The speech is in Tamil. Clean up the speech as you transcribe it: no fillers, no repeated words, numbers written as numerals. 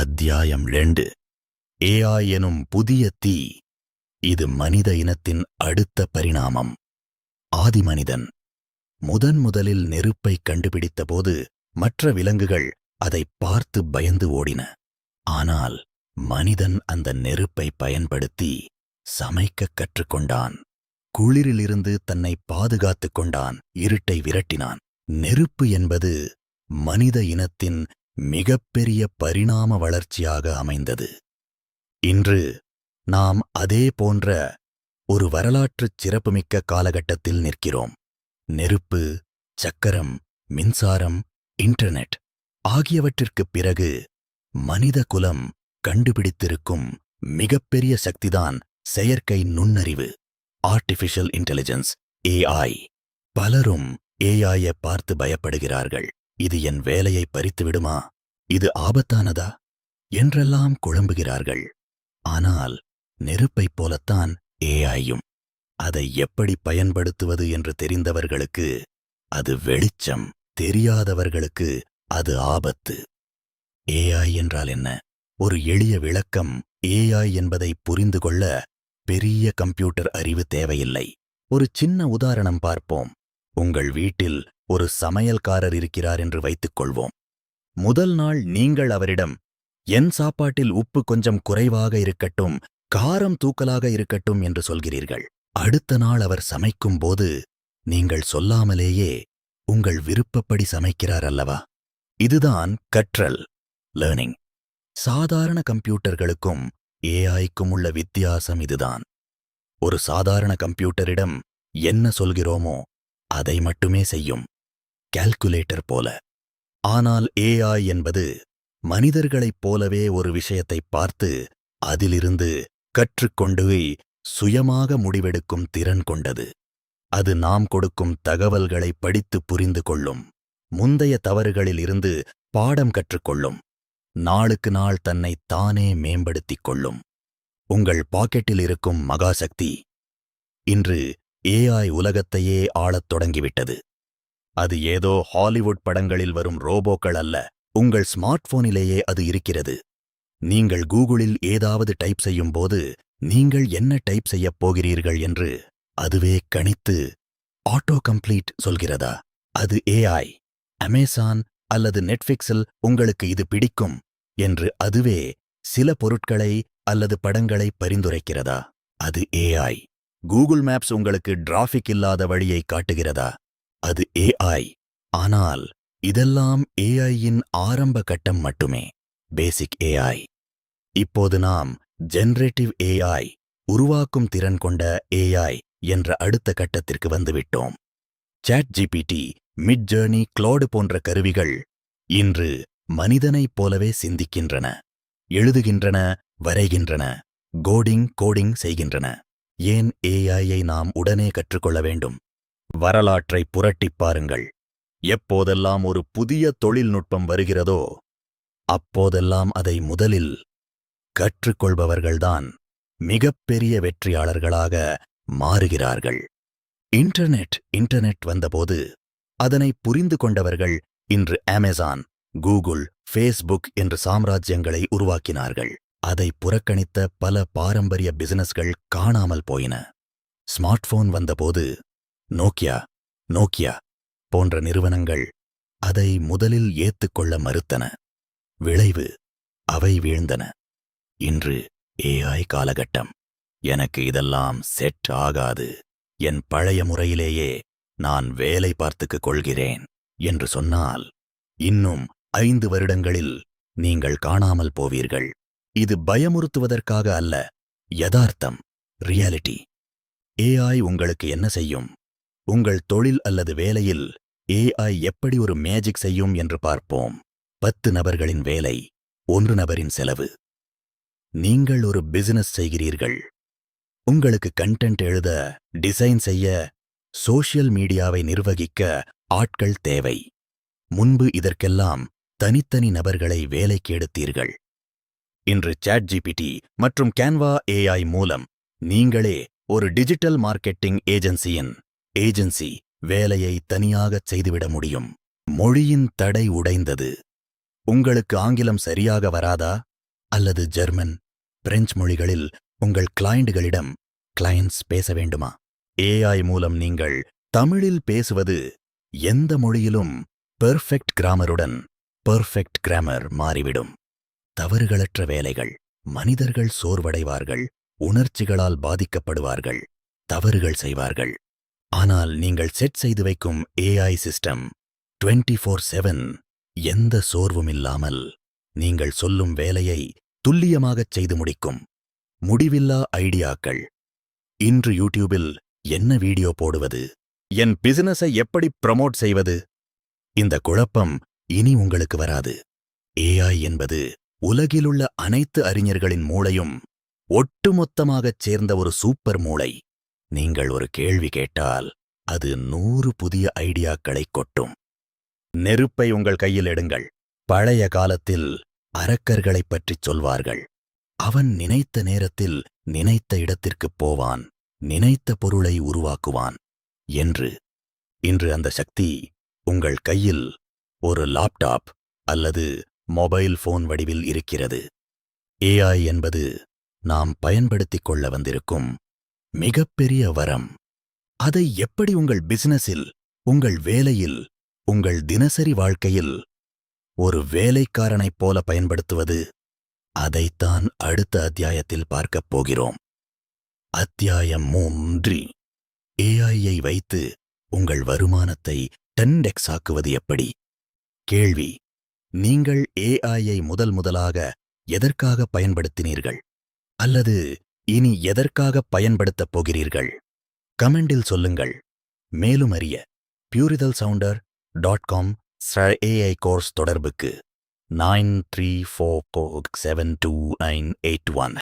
அத்தியாயம் 2. ஏஐ எனும் புதிய தீ. இது மனித இனத்தின் அடுத்த பரிணாமம். ஆதிமனிதன் முதலில் நெருப்பைக் கண்டுபிடித்தபோது மற்ற விலங்குகள் அதைப் பார்த்து பயந்து ஓடின. ஆனால் மனிதன் அந்த நெருப்பை பயன்படுத்தி சமைக்கக் கற்றுக்கொண்டான். குளிரிலிருந்து தன்னை பாதுகாத்துக் கொண்டான். இருட்டை விரட்டினான். நெருப்பு என்பது மனித இனத்தின் மிகப்பெரிய பரிணாம வளர்ச்சியாக அமைந்தது. இன்று நாம் அதே போன்ற ஒரு வரலாற்றுச் சிறப்புமிக்க காலகட்டத்தில் நிற்கிறோம். நெருப்பு, சக்கரம், மின்சாரம், இன்டர்நெட் ஆகியவற்றிற்குப் பிறகு மனித குலம் கண்டுபிடித்திருக்கும் மிகப்பெரிய சக்திதான் செயற்கை நுண்ணறிவு, ஆர்டிஃபிஷியல் இன்டெலிஜென்ஸ், ஏஐ. பலரும் ஏஐயை பார்த்து பயப்படுகிறார்கள். இது என் வேலையை பறித்துவிடுமா? இது ஆபத்தானதா என்றெல்லாம் குழம்புகிறார்கள். ஆனால் நெருப்பைப் போலத்தான் ஏஐயும். அதை எப்படி பயன்படுத்துவது என்று தெரிந்தவர்களுக்கு அது வெளிச்சம், தெரியாதவர்களுக்கு அது ஆபத்து. ஏஐ என்றால் என்ன? ஒரு எளிய விளக்கம். ஏஐ என்பதை புரிந்து கொள்ள பெரிய கம்ப்யூட்டர் அறிவு தேவையில்லை. ஒரு சின்ன உதாரணம் பார்ப்போம். உங்கள் வீட்டில் ஒரு சமையல்காரர் இருக்கிறார் என்று வைத்துக் கொள்வோம். முதல் நாள் நீங்கள் அவரிடம், என் சாப்பாட்டில் உப்பு கொஞ்சம் குறைவாக இருக்கட்டும், காரம் தூக்கலாக இருக்கட்டும் என்று சொல்கிறீர்கள். அடுத்த நாள் அவர் சமைக்கும் போது நீங்கள் சொல்லாமலேயே உங்கள் விருப்பப்படி சமைக்கிறார் அல்லவா? இதுதான் கற்றல், லேர்னிங். சாதாரண கம்ப்யூட்டர்களுக்கும் ஏஐக்கும் உள்ள வித்தியாசம் இதுதான். ஒரு சாதாரண கம்ப்யூட்டரிடம் என்ன சொல்கிறோமோ அதை மட்டுமே செய்யும், கால்குலேட்டர் போல. ஆனால் ஏஐ என்பது மனிதர்களைப் போலவே ஒரு விஷயத்தைப் பார்த்து அதிலிருந்து கற்றுக்கொண்டு சுயமாக முடிவெடுக்கும் திறன் கொண்டது. அது நாம் கொடுக்கும் தகவல்களை படித்து புரிந்து கொள்ளும். முந்தைய தவறுகளில் இருந்து பாடம் கற்றுக்கொள்ளும். நாளுக்கு நாள் தன்னை தானே மேம்படுத்திக் கொள்ளும். உங்கள் பாக்கெட்டில் இருக்கும் மகாசக்தி இன்று ஏஐ உலகத்தையே ஆளத் தொடங்கிவிட்டது. அது ஏதோ ஹாலிவுட் படங்களில் வரும் ரோபோக்கள் அல்ல. உங்கள் ஸ்மார்ட் போனிலேயே அது இருக்கிறது. நீங்கள் கூகுளில் ஏதாவது டைப் செய்யும் போது நீங்கள் என்ன டைப் செய்யப் போகிறீர்கள் என்று அதுவே கணித்து ஆட்டோ கம்ப்ளீட் சொல்கிறதா? அது ஏஐ. அமேசான் அல்லது நெட்ஃபிக்ஸில் உங்களுக்கு இது பிடிக்கும் என்று அதுவே சில பொருட்களை அல்லது படங்களை பரிந்துரைக்கிறதா? அது ஏஐ. கூகுள் மேப்ஸ் உங்களுக்கு டிராஃபிக் இல்லாத வழியை காட்டுகிறதா? அது ஏஐ. ஆனால் இதெல்லாம் ஏஐயின் ஆரம்ப கட்டம் மட்டுமே, பேசிக் ஏஐ. இப்போது நாம் ஜெனரேட்டிவ் ஏஐ, உருவாக்கும் திறன் கொண்ட ஏஐ என்ற அடுத்த கட்டத்திற்கு வந்துவிட்டோம். சாட்ஜிபிடி, மிட்ஜர்னி, கிளோடு போன்ற கருவிகள் இன்று மனிதனைப் போலவே சிந்திக்கின்றன, எழுதுகின்றன, வரைகின்றன, கோடிங் செய்கின்றன. ஏன் ஏஐயை நாம் உடனே கற்றுக்கொள்ள வேண்டும்? வரலாற்றை புரட்டிப் பாருங்கள். எப்போதெல்லாம் ஒரு புதிய தொழில்நுட்பம் வருகிறதோ அப்போதெல்லாம் அதை முதலில் கற்றுக்கொள்பவர்கள்தான் மிகப்பெரிய வெற்றியாளர்களாக மாறுகிறார்கள். இன்டர்நெட் வந்தபோது அதனை புரிந்து கொண்டவர்கள் இன்று அமேசான், கூகுள், ஃபேஸ்புக் என்ற சாம்ராஜ்யங்களை உருவாக்கினார்கள். அதை புறக்கணித்த பல பாரம்பரிய பிசினஸ்கள் காணாமல் போயின. ஸ்மார்ட் போன் வந்தபோது நோக்கியா போன்ற நிறுவனங்கள் அதை முதலில் ஏத்துக்கொள்ள மறுத்தன. விளைவு, அவை வீழ்ந்தன. இன்று ஏஐ காலகட்டம். எனக்கு இதெல்லாம் செட் ஆகாது, என் பழைய முறையிலேயே நான் வேலை பார்த்துக் கொள்கிறேன் என்று சொன்னால் இன்னும் 5 வருடங்களில் நீங்கள் காணாமல் போவீர்கள். இது பயமுறுத்துவதற்காக அல்ல, யதார்த்தம், ரியாலிட்டி. ஏஐ உங்களுக்கு என்ன செய்யும்? உங்கள் தொழில் அல்லது வேலையில் ஏஐ எப்படி ஒரு மேஜிக் செய்யும் என்று பார்ப்போம். 10 நபர்களின் வேலை, 1 நபரின் செலவு. நீங்கள் ஒரு பிசினஸ் செய்கிறீர்கள். உங்களுக்கு கண்டென்ட் எழுத, டிசைன் செய்ய, சோஷியல் மீடியாவை நிர்வகிக்க ஆட்கள் தேவை. முன்பு இதற்கெல்லாம் தனித்தனி நபர்களை வேலைக்கு எடுத்தீர்கள். இன்று சாட்ஜிபிடி மற்றும் கேன்வா ஏஐ மூலம் நீங்களே ஒரு டிஜிட்டல் மார்க்கெட்டிங் ஏஜென்சி வேலையை தனியாகச் செய்துவிட முடியும். மொழியின் தடை உடைந்தது. உங்களுக்கு ஆங்கிலம் சரியாக வராதா? அல்லது ஜெர்மன், பிரெஞ்சு மொழிகளில் உங்கள் கிளையண்ட்ஸ் பேச வேண்டுமா? ஏஐ மூலம் நீங்கள் தமிழில் பேசுவது எந்த மொழியிலும் பெர்ஃபெக்ட் கிராமர் மாறிவிடும். தவறுகளற்ற வேலைகள். மனிதர்கள் சோர்வடைவார்கள், உணர்ச்சிகளால் பாதிக்கப்படுவார்கள், தவறுகள் செய்வார்கள். ஆனால் நீங்கள் செட் செய்து வைக்கும் ஏஐ சிஸ்டம் 24/7 எந்த சோர்வும் இல்லாமல் நீங்கள் சொல்லும் வேலையை துல்லியமாகச் செய்து முடிக்கும். முடிவில்லா ஐடியாக்கள். இன்று யூடியூபில் என்ன வீடியோ போடுவது? என் பிசினஸை எப்படி ப்ரமோட் செய்வது? இந்த குழப்பம் இனி உங்களுக்கு வராது. ஏஐ என்பது உலகிலுள்ள அனைத்து அறிஞர்களின் மூளையும் ஒட்டுமொத்தமாகச் சேர்ந்த ஒரு சூப்பர் மூளை. நீங்கள் ஒரு கேள்வி கேட்டால் அது 100 புதிய ஐடியாக்களைக் கொட்டும். நெருப்பை உங்கள் கையில் எடுங்கள். பழைய காலத்தில் அரக்கர்களைப் பற்றிச் சொல்வார்கள். அவன் நினைத்த நேரத்தில் நினைத்த இடத்திற்குப் போவான், நினைத்த பொருளை உருவாக்குவான் என்று. இன்று அந்த சக்தி உங்கள் கையில் ஒரு லேப்டாப் அல்லது மொபைல் போன் வடிவில் இருக்கிறது. ஏஐ என்பது நாம் பயன்படுத்திக் கொள்ள வந்திருக்கும் மிகப்பெரிய வரம். அதை எப்படி உங்கள் பிசினஸில், உங்கள் வேலையில், உங்கள் தினசரி வாழ்க்கையில் ஒரு வேலைக்காரனைப் போல பயன்படுத்துவது? அதைத்தான் அடுத்த அத்தியாயத்தில் பார்க்கப் போகிறோம். அத்தியாயம் 3. ஏஐயை வைத்து உங்கள் வருமானத்தை 10x ஆக்குவது எப்படி? கேள்வி: நீங்கள் ஏஐயை முதலாக எதற்காக பயன்படுத்தினீர்கள்? அல்லது இனி எதற்காக பயன்படுத்தப் போகிறீர்கள்? கமெண்டில் சொல்லுங்கள். மேலும் அறிய puridalsounder.com/AI கோர்ஸ் தொடர்புக்கு 9344729881